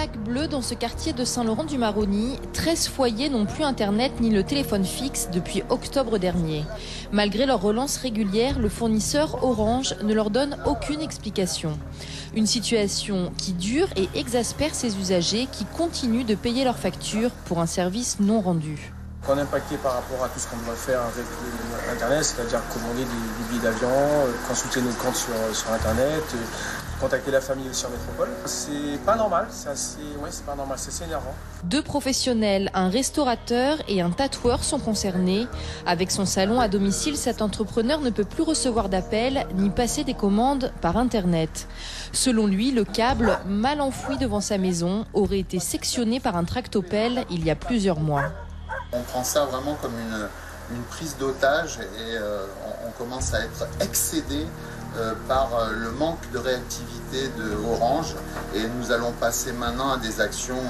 plaque bleue dans ce quartier de Saint-Laurent-du-Maroni. 13 foyers n'ont plus internet ni le téléphone fixe depuis octobre dernier. Malgré leur relance régulière, le fournisseur Orange ne leur donne aucune explication. Une situation qui dure et exaspère ces usagers qui continuent de payer leurs factures pour un service non rendu. On est impacté par rapport à tout ce qu'on doit faire avec Internet, c'est-à-dire commander des billets d'avion, consulter nos comptes sur Internet, contacter la famille aussi en métropole. C'est pas normal, c'est assez énervant. 2 professionnels, un restaurateur et un tatoueur sont concernés. Avec son salon à domicile, cet entrepreneur ne peut plus recevoir d'appels ni passer des commandes par Internet. Selon lui, le câble, mal enfoui devant sa maison, aurait été sectionné par un tractopelle il y a plusieurs mois. On prend ça vraiment comme une prise d'otage et on commence à être excédé par le manque de réactivité de Orange et nous allons passer maintenant à des actions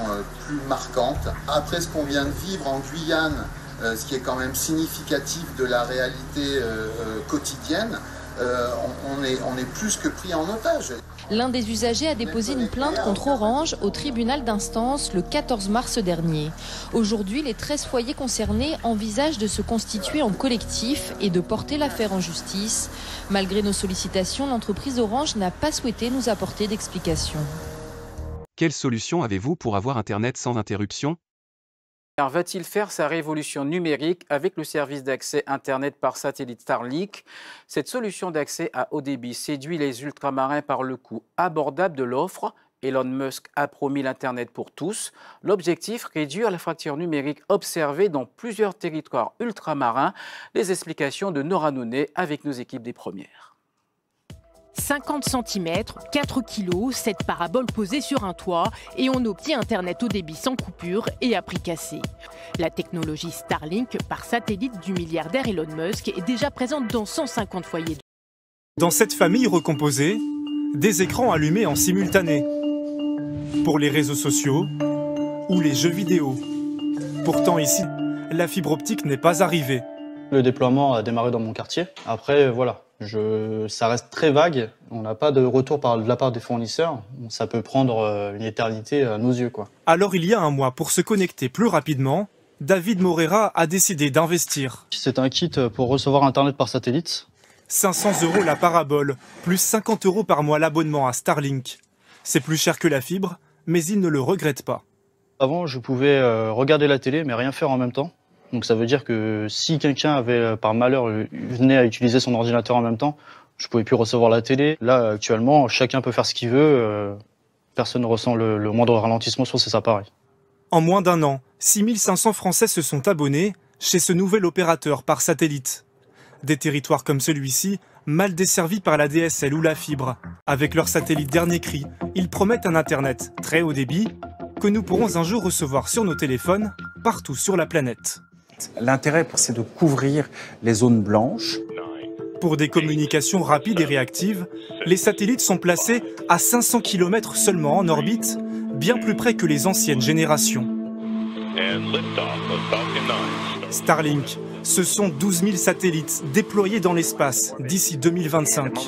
plus marquantes. Après ce qu'on vient de vivre en Guyane, ce qui est quand même significatif de la réalité quotidienne, on est plus que pris en otage. L'un des usagers a déposé une plainte contre Orange au tribunal d'instance le 14 mars dernier. Aujourd'hui, les 13 foyers concernés envisagent de se constituer en collectif et de porter l'affaire en justice. Malgré nos sollicitations, l'entreprise Orange n'a pas souhaité nous apporter d'explications. Quelle solution avez-vous pour avoir Internet sans interruption ? Va-t-il faire sa révolution numérique avec le service d'accès Internet par satellite Starlink? Cette solution d'accès à haut débit séduit les ultramarins par le coût abordable de l'offre. Elon Musk a promis l'Internet pour tous. L'objectif, réduire la fracture numérique observée dans plusieurs territoires ultramarins. Les explications de Nora Nounet avec nos équipes des premières. 50 cm, 4 kg, cette parabole posée sur un toit et on obtient Internet au débit sans coupure et à prix cassé. La technologie Starlink par satellite du milliardaire Elon Musk est déjà présente dans 150 foyers. Dans cette famille recomposée, des écrans allumés en simultané pour les réseaux sociaux ou les jeux vidéo. Pourtant ici, la fibre optique n'est pas arrivée. Le déploiement a démarré dans mon quartier. Après, voilà. Ça reste très vague, on n'a pas de retour de la part des fournisseurs, ça peut prendre une éternité à nos yeux, quoi. Alors il y a un mois, pour se connecter plus rapidement, David Morera a décidé d'investir. C'est un kit pour recevoir Internet par satellite. 500 € la parabole, plus 50 € par mois l'abonnement à Starlink. C'est plus cher que la fibre, mais il ne le regrette pas. Avant, je pouvais regarder la télé, mais rien faire en même temps. Donc ça veut dire que si quelqu'un avait, par malheur, venait à utiliser son ordinateur en même temps, je pouvais plus recevoir la télé. Là, actuellement, chacun peut faire ce qu'il veut. Personne ne ressent le moindre ralentissement sur ses appareils. En moins d'un an, 6500 Français se sont abonnés chez ce nouvel opérateur par satellite. Des territoires comme celui-ci, mal desservis par la DSL ou la fibre. Avec leur satellite dernier cri, ils promettent un Internet très haut débit que nous pourrons un jour recevoir sur nos téléphones partout sur la planète. L'intérêt, c'est de couvrir les zones blanches. Pour des communications rapides et réactives, les satellites sont placés à 500 km seulement en orbite, bien plus près que les anciennes générations. Starlink, ce sont 12 000 satellites déployés dans l'espace d'ici 2025.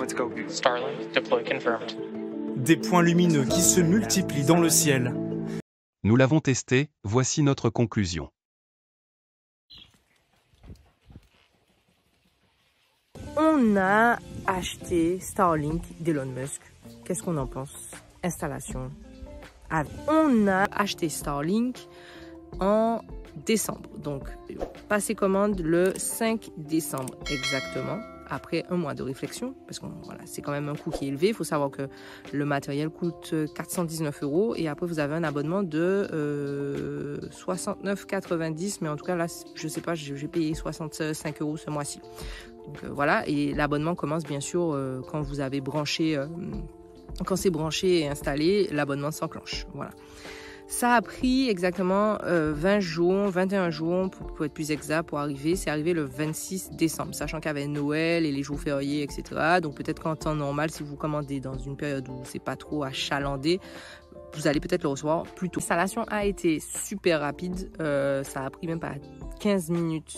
Des points lumineux qui se multiplient dans le ciel. Nous l'avons testé, voici notre conclusion. On a acheté Starlink d'Elon Musk. Qu'est-ce qu'on en pense? Installation. On a acheté Starlink en décembre. Donc, passé commande le 5 décembre exactement. Après un mois de réflexion, parce que voilà, c'est quand même un coût qui est élevé. Il faut savoir que le matériel coûte 419 € et après vous avez un abonnement de 69,90 €. Mais en tout cas là, je sais pas, j'ai payé 65 € ce mois-ci. Donc voilà, et l'abonnement commence bien sûr quand vous avez branché, quand c'est branché et installé, l'abonnement s'enclenche. Voilà. Ça a pris exactement 20 jours, 21 jours pour être plus exact pour arriver. C'est arrivé le 26 décembre, sachant qu'il y avait Noël et les jours fériés, etc. Donc peut-être qu'en temps normal, si vous commandez dans une période où c'est pas trop achalandé, vous allez peut-être le recevoir plus tôt. L'installation a été super rapide, ça a pris même pas 15 minutes.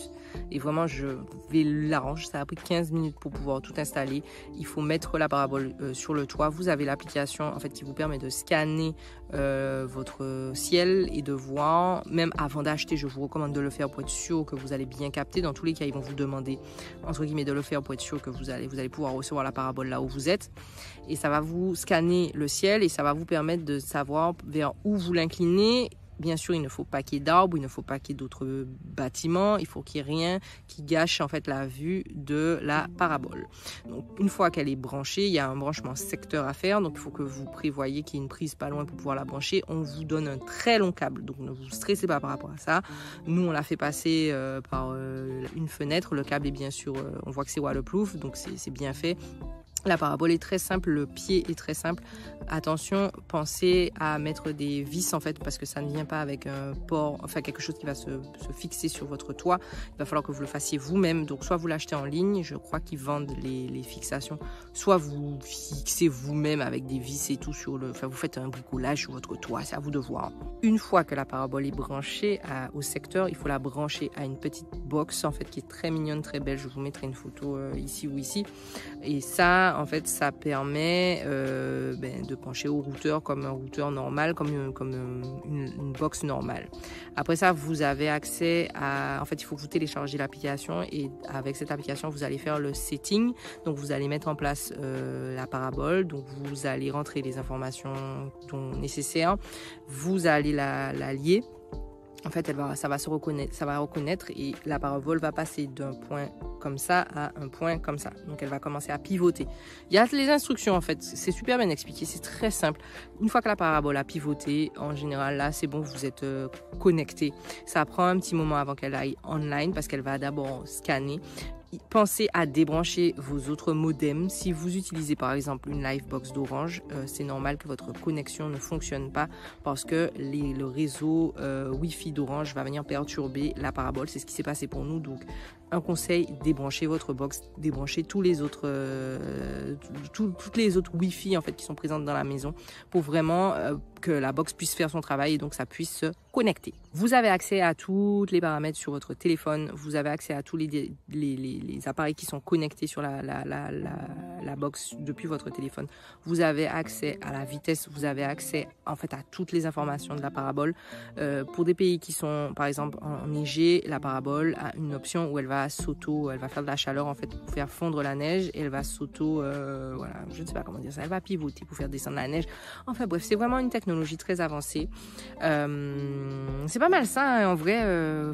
Et vraiment, je vais l'arranger. Ça a pris 15 minutes pour pouvoir tout installer. Il faut mettre la parabole sur le toit. Vous avez l'application en fait qui vous permet de scanner votre ciel et de voir. Même avant d'acheter, je vous recommande de le faire pour être sûr que vous allez bien capter. Dans tous les cas, ils vont vous demander entre guillemets de le faire pour être sûr que vous allez pouvoir recevoir la parabole là où vous êtes. Et ça va vous scanner le ciel et ça va vous permettre de savoir vers où vous l'inclinez. Bien sûr, il ne faut pas qu'il y ait d'arbres, il ne faut pas qu'il y ait d'autres bâtiments, il faut qu'il n'y ait rien qui gâche en fait la vue de la parabole. Donc, une fois qu'elle est branchée, il y a un branchement secteur à faire, donc il faut que vous prévoyez qu'il y ait une prise pas loin pour pouvoir la brancher. On vous donne un très long câble, donc ne vous stressez pas par rapport à ça. Nous, on l'a fait passer par une fenêtre, le câble est bien sûr, on voit que c'est waterproof, donc c'est bien fait. La parabole est très simple, le pied est très simple. Attention, pensez à mettre des vis en fait parce que ça ne vient pas avec un port, enfin quelque chose qui va se fixer sur votre toit. Il va falloir que vous le fassiez vous-même. Donc soit vous l'achetez en ligne, je crois qu'ils vendent les fixations, soit vous fixez vous-même avec des vis et tout sur le... Enfin vous faites un bricolage sur votre toit, c'est à vous de voir. Une fois que la parabole est branchée au secteur, il faut la brancher à une petite box en fait qui est très mignonne, très belle. Je vous mettrai une photo ici ou ici. Et ça, en fait, ça permet de pencher au routeur comme un routeur normal, comme une box normale. Après ça, vous avez accès à... En fait, il faut que vous téléchargez l'application et avec cette application, vous allez faire le setting. Donc, vous allez mettre en place la parabole. Donc, vous allez rentrer les informations nécessaires. Vous allez la lier. En fait, ça va reconnaître et la parabole va passer d'un point comme ça à un point comme ça. Donc, elle va commencer à pivoter. Il y a les instructions, en fait. C'est super bien expliqué. C'est très simple. Une fois que la parabole a pivoté, en général, là, c'est bon, vous êtes connecté. Ça prend un petit moment avant qu'elle aille online parce qu'elle va d'abord scanner. Pensez à débrancher vos autres modems. Si vous utilisez par exemple une Livebox d'Orange, c'est normal que votre connexion ne fonctionne pas parce que le réseau Wi-Fi d'Orange va venir perturber la parabole. C'est ce qui s'est passé pour nous. Donc, un conseil, débranchez votre box, débranchez toutes les autres Wi-Fi en fait qui sont présentes dans la maison pour vraiment que la box puisse faire son travail et donc ça puisse se connecter. Vous avez accès à tous les paramètres sur votre téléphone, vous avez accès à tous les appareils qui sont connectés sur la box depuis votre téléphone. Vous avez accès à la vitesse, vous avez accès en fait à toutes les informations de la parabole. Pour des pays qui sont par exemple enneigés, la parabole a une option où elle va faire de la chaleur en fait pour faire fondre la neige et elle va voilà, je ne sais pas comment dire ça, elle va pivoter pour faire descendre la neige. Enfin bref, c'est vraiment une technologie très avancée. C'est pas mal ça, hein, en vrai,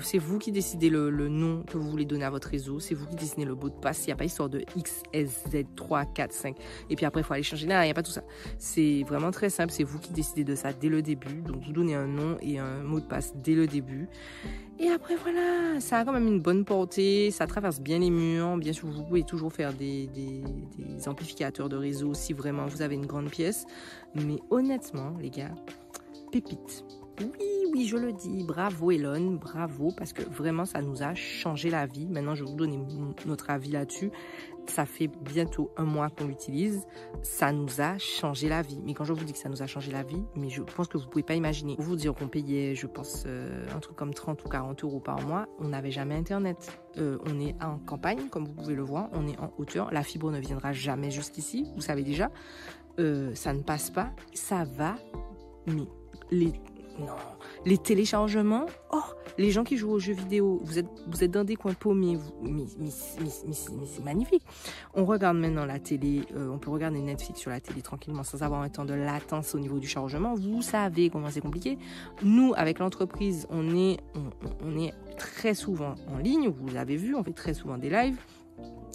c'est vous qui décidez le nom que vous voulez donner à votre réseau, c'est vous qui décidez le mot de passe, il n'y a pas histoire de X, S, Z, 3, 4, 5, et puis après il faut aller changer là, il n'y a pas tout ça. C'est vraiment très simple, c'est vous qui décidez de ça dès le début, donc vous donnez un nom et un mot de passe dès le début. Et après voilà, ça a quand même une bonne portée, ça traverse bien les murs. Bien sûr, vous pouvez toujours faire des amplificateurs de réseau si vraiment vous avez une grande pièce. Mais honnêtement, les gars, pépite. Oui, je le dis. Bravo Elon, bravo, parce que vraiment, ça nous a changé la vie. Maintenant, je vais vous donner notre avis là-dessus. Ça fait bientôt 1 mois qu'on l'utilise. Ça nous a changé la vie. Mais quand je vous dis que ça nous a changé la vie, mais je pense que vous ne pouvez pas imaginer. Pour vous dire qu'on payait, je pense, un truc comme 30 ou 40 euros par mois, on n'avait jamais Internet. On est en campagne, comme vous pouvez le voir. On est en hauteur. La fibre ne viendra jamais jusqu'ici. Vous savez déjà. Ça ne passe pas. Ça va. Mais les téléchargements, les gens qui jouent aux jeux vidéo, vous êtes dans des coins paumés, mais c'est magnifique. On regarde maintenant la télé, on peut regarder Netflix sur la télé tranquillement sans avoir un temps de latence au niveau du chargement. Vous savez comment c'est compliqué. Nous, avec l'entreprise, on est très souvent en ligne, vous l'avez vu, on fait très souvent des lives.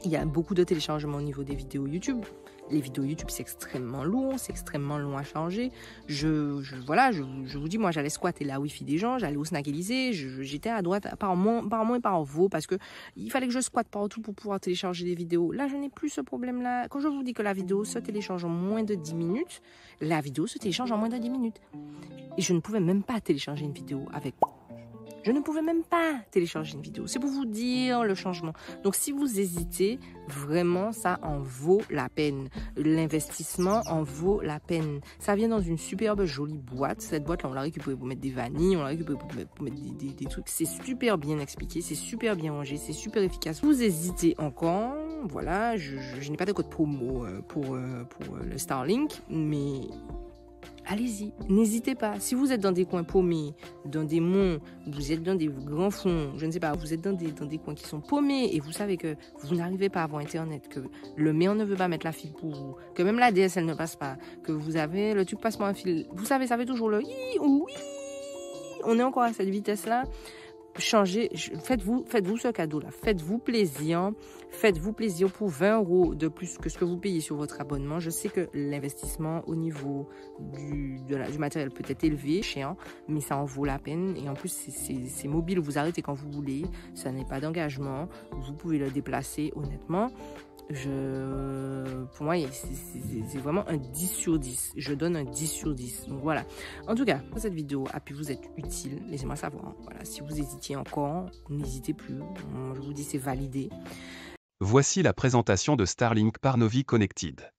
Il y a beaucoup de téléchargements au niveau des vidéos YouTube. Les vidéos YouTube, c'est extrêmement lourd, c'est extrêmement long à charger. Je vous dis, moi, j'allais squatter la Wi-Fi des gens, j'allais au Snack Élysée, j'étais à droite par Mont et par Vaux parce que il fallait que je squatte partout pour pouvoir télécharger des vidéos. Là, je n'ai plus ce problème-là. Quand je vous dis que la vidéo se télécharge en moins de 10 minutes, la vidéo se télécharge en moins de 10 minutes. Et je ne pouvais même pas télécharger une vidéo avec... Je ne pouvais même pas télécharger une vidéo. C'est pour vous dire le changement. Donc si vous hésitez, vraiment ça en vaut la peine. L'investissement en vaut la peine. Ça vient dans une superbe jolie boîte. Cette boîte-là, on l'a récupérée pour mettre des vanilles, on l'a récupérée pour mettre des trucs. C'est super bien expliqué, c'est super bien rangé, c'est super efficace. Vous hésitez encore, voilà, je n'ai pas de code promo pour le Starlink, mais allez-y, n'hésitez pas. Si vous êtes dans des coins paumés, dans des monts, vous êtes dans des grands fonds, je ne sais pas, vous êtes dans des coins qui sont paumés et vous savez que vous n'arrivez pas à avoir Internet, que le maire ne veut pas mettre la fibre pour vous, que même la DSL ne passe pas, que vous avez le tube passe pas un fil, vous savez, ça fait toujours le hi ou oui. On est encore à cette vitesse-là. Changez, faites-vous ce cadeau-là, faites-vous plaisir pour 20 € de plus que ce que vous payez sur votre abonnement. Je sais que l'investissement au niveau du matériel peut être élevé, cher, mais ça en vaut la peine. Et en plus, c'est mobile, vous arrêtez quand vous voulez, ça n'est pas d'engagement, vous pouvez le déplacer honnêtement. Pour moi, c'est vraiment un 10 sur 10. Je donne un 10 sur 10. Donc voilà. En tout cas, cette vidéo a pu vous être utile. Laissez-moi savoir. Voilà. Si vous hésitiez encore, n'hésitez plus. Je vous dis, c'est validé. Voici la présentation de Starlink par Novi Connected.